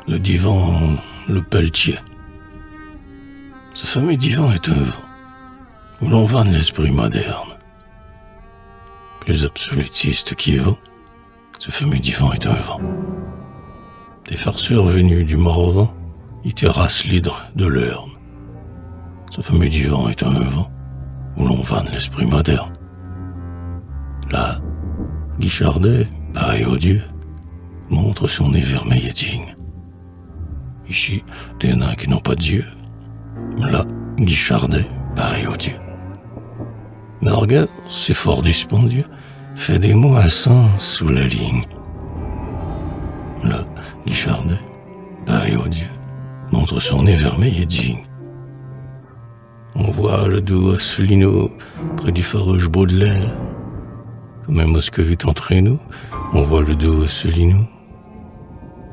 Le divan, le Pelletier. Ce fameux divan est un vent où l'on vanne l'esprit moderne. Plus absolutiste qui vaut, ce fameux divan est un vent. Des farceurs venus du Morvan y terrassent l'hydre de l'Eurne. Ce fameux divan est un vent où l'on vanne l'esprit moderne. Là, Guichardet, pareil au Dieu, montre son nez vermeil et digne. Ici, des nains qui n'ont pas de Dieu. Là, Guichardet, pareil au Dieu. Marguerite, c'est fort dispendieux, fait des mots à sens sous la ligne. Là, Guichardet, pareil au Dieu, montre son nez vermeil et digne. On voit le doux Asselineau près du farouche Baudelaire. Comme un moscovite entre nous, on voit le doux Asselineau.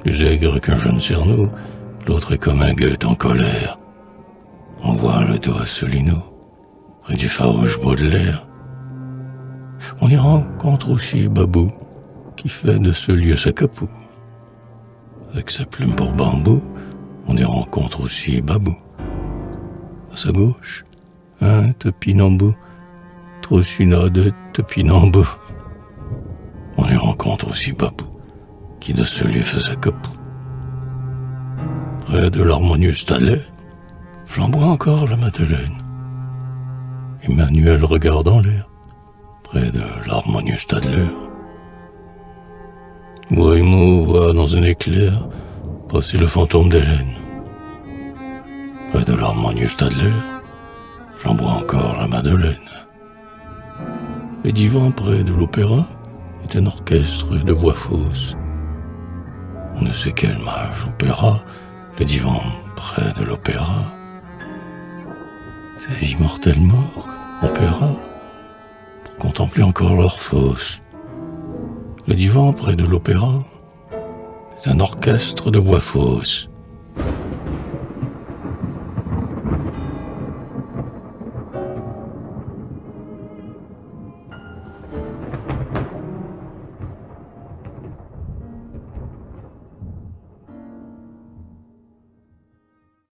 Plus aigre qu'un jeune cerneau, l'autre est comme un Goethe en colère. On voit le doux Asselineau près du farouche Baudelaire. On y rencontre aussi Babou, qui fait de ce lieu sa capoue. Avec sa plume pour bambou, on y rencontre aussi Babou. À sa gauche, un topinambou, Trossina de topinambou. On y rencontre aussi Babou, qui de ce lieu fait sa capoue. Près de l'harmonieux Stalet, flamboie encore la Madeleine. Emmanuel regarde en l'air, près de l'harmonieux Stadler. Bohémo voit dans un éclair passer le fantôme d'Hélène. Près de l'harmonieux Stadler, flamboie encore la Madeleine. Les divans près de l'opéra est un orchestre de voix fausses. On ne sait quel mage opéra, les divans près de l'opéra. Ces immortels morts, opéra, pour contempler encore leurs fosses. Le divan près de l'opéra est un orchestre de voix fausses.